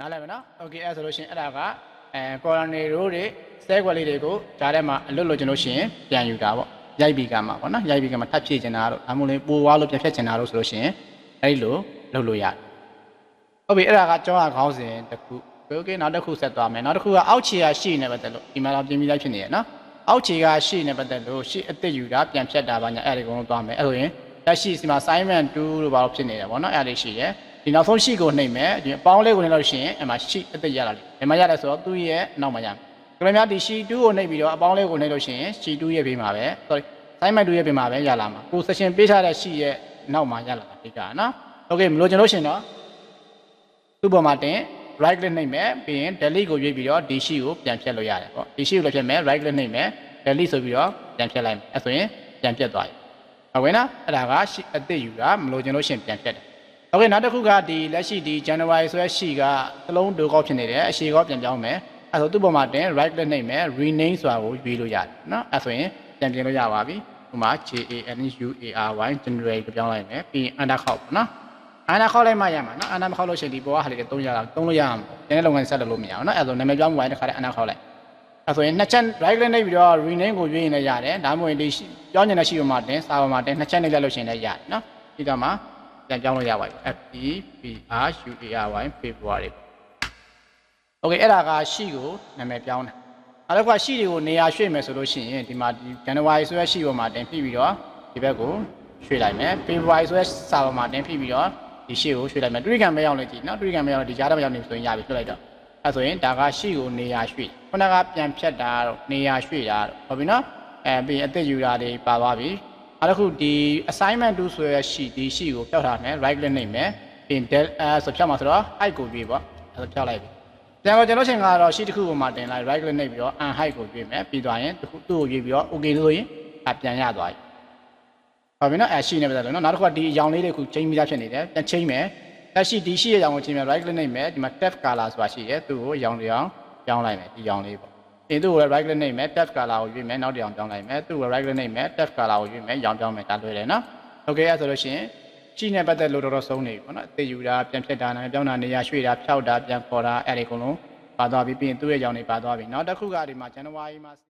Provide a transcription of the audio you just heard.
နားလည်မနော်โอเคအဲ့ဆိုလို့ရှိရင်အဲ့ဒါကကော်ရနီရိုးတွေစဲကွက်လေးတွေကိုဂျားထဲမှာအလွတ်လို့ကျွန်လို့ရှိရင်ပြန်ယူတာပေါ့ရိုက်ပြီးကမှာပေါ့နော်ရိုက်ပြီးကမှာထပ်ဖြည့်ချင်တာတော့ဒါမှမဟုတ်လေပိုွားလို့ပြန်ဖြတ်ချင်တာတော့ဆိုလို့ရှိရင်အဲ့လိုလုပ်လို့ရတယ်ဟုတ်ပြီအဲ့ဒါကကြောင်းရခေါင်းစဉ်တစ်ခုโอเคနောက်တစ်ခုဆက်သွားမယ်နောက်တစ်ခုကအောက်ခြေကရှိနေပတ်သက်လို့ဒီမှာတော့ပြင်ပြီးလိုက်ဖြစ်နေရနော်အောက်ခြေကရှိနေပတ်သက်လို့ရှေ့အစ်စ်ယူတာပြန်ဖြတ်တာပါညာအဲ့ဒီကုန်းလုံးသွားမယ်အဲ့ဆိုရင်လက်ရှိဒီမှာ assignment 2လို့ဘာလို့ဖြစ်နေတယ်ပေါ့နော်အဲ့ဒါလေးရှိတယ်ဒီနောက်ဆုံးရှိကိုနှိပ်မယ်ဒီအပေါင်းလေးကိုနှိပ်လို့ရှိရင်အဲ့မှာရှိအစ်စ်ရလာလိမ့်မယ်ဘယ်မှာရတယ်ဆိုတော့သူ့ရဲ့နောက်မှာရမယ်ကြည့်များဒီရှိ2ကိုနှိပ်ပြီးတော့အပေါင်းလေးကိုနှိပ်လို့ရှိရင်ရှိ2ရဲ့ဘေးမှာပဲ sorry assignment 2ရဲ့ဘေးမှာပဲရလာမှာကို session ပေးထားတဲ့ရှိရဲ့နောက်မှာရလာတာဒီကနော်โอเคမလို့ကျွန်လို့ရှိရင်တော့သူ့ပေါ်မှာတင် right click နှိပ်မယ်ပြီးရင် delete ကိုရွေးပြီးတော့ဒီရှိကိုပြန်ဖြတ်လို့ရတယ်ပေါ့ဒီရှိကိုလည်းဖြတ်မယ် right click နှိပ်မယ် delete ဆိုပြီးတော့ပြန်ဖြတ်လိုက်မယ်အဲ့ဆိုရင်ပြန်ပြတ်သွားပြီဟုတ်ကဲ့နော်အဲ့ဒါကရှိအစ်စ်ယူတာမလို့ကျွန်လို့ရှိရင်ပြန်ဖြတ်တယ်โอเคနောက်တစ်ခုကဒီလက်ရှိဒီ January ဆိုတဲ့ရှိကသလုံးဒိုကောက်ဖြစ်နေတယ်အရှိကောပြန်ပြောင်းမယ်အဲ့ဆိုသူ့ပေါ်မှာတင် right click နှိပ်မယ် rename ဆိုတာကိုရွေးလို့ရတယ်နော်အဲ့ဆိုရင်ပြန်ပြင်လို့ရပါပြီဥပမာ JANUARY January ကိုပြောင်းလိုက်မယ်ပြီး under ခောက်ပေါ့နော် under ခောက်လိုက်မှရမှာနော် under မခောက်လို့ရှိရင်ဒီပေါ်ကဟာလေးသုံးလို့ရမှာကျန်တဲ့လုပ်ငန်းဆက်လုပ်လို့မရအောင်နော်အဲ့ဆိုနာမည်ပြောင်းမှုတိုင်းတစ်ခါတည်း under ခောက်လိုက်အဲ့ဆိုရင်နှစ်ချက် right click နှိပ်ပြီးတော့ rename ကိုရွေးရင်လည်းရတယ်ဒါမှမဟုတ်ဒီပြောင်းကျင်တဲ့ရှိပေါ်မှာတင်စာပေါ်မှာတင်နှစ်ချက်နှိပ်လိုက်လို့ရှိရင်လည်းရတယ်နော်ဒီတော့မှာပြန်ပြောင်းလို့ရပါပြီ FEBRUARY February โอเคအဲ့ဒါကရှိကိုနာမည်ပြောင်းတယ်နောက်တစ်ခါရှိတွေကိုနေရာရွှေ့မယ်ဆိုလို့ရှိရင်ဒီမှာဒီ January ဆိုတဲ့ရှိပေါ်မှာတင်ပြပြီးတော့ဒီဘက်ကိုရွှေ့လိုက်မယ် February ဆိုတဲ့စာပေါ်မှာတင်ပြပြီးတော့ဒီရှိကိုရွှေ့လိုက်မယ်တွေ့ကံမရောက်လို့ကြည့်နော်တွေ့ကံမရောက်လို့ဒီကြားထဲမရောက်နေဆိုရင်ရပြီပြလိုက်တော့အဲ့ဆိုရင်ဒါကရှိကိုနေရာရွှေ့ခုနကပြန်ဖြတ်တာတော့နေရာရွှေ့တာတော့ဟုတ်ပြီနော်ပြီးအသက်ယူတာတွေပါသွားပြီနောက်တစ်ခုဒီ assignment 2ဆိုရရှိဒီရှိကိုဖြောက်ထားမယ် right click နှိပ်မယ်ပြီး del ဆိုဖြောက်မှာဆိုတော့ height ကိုရွေးပေါ့အဲ့ဒါဖြောက်လိုက်ပြီပြန်တော့ကျွန်တော်ချိန်ကတော့ရှိတစ်ခုပေါ်မှာတင်လိုက် right click နှိပ်ပြီးတော့ height ကိုရွေးမယ်ပြီးသွားရင်သူ့ကိုရွေးပြီးတော့ okay လို့ဆိုရင်ပြန်ရသွားပြီဟုတ်ပြီနော်ရှိနေပြီလို့နော်နောက်တစ်ခုကဒီအရောင်လေးတွေခုချိန်ပြီးသားဖြစ်နေတယ်ပြန်ချိန်မယ်လက်ရှိဒီရှိရဲ့အရောင်ကိုချိန်မယ် right click နှိပ်မယ်ဒီမှာ tab color ဆိုတာရှိတယ်သူ့ကိုအရောင်ပြောင်းလိုက်မယ်ဒီအရောင်လေးပေါ့သူ့ကို right click နှိပ်မယ် tab color ကိုရွေးမယ်နောက်တစ်အောင်ပြောင်းလိုက်မယ်သူ့ကို right click နှိပ်မယ် tab color ကိုရွေးမယ်ရောင်ပြောင်းမယ်ဒါလွယ်တယ်နော်โอเคအဲ့ဆိုလို့ရှိရင်ရှိနေပတ်သက်လို့တော်ဆုံးနေပြီပေါ့နော်အသေးယူတာပြန်ဖြတ်တာနာမည်ပြောင်းတာနေရာရွှေ့တာဖြောက်တာပြန်ခေါ်တာအဲ့ဒီအကုန်လုံးပါသွားပြီပြီးရင်သူ့ရဲ့ရောင်တွေပါသွားပြီနောက်တစ်ခုကဒီမှာ January မှာ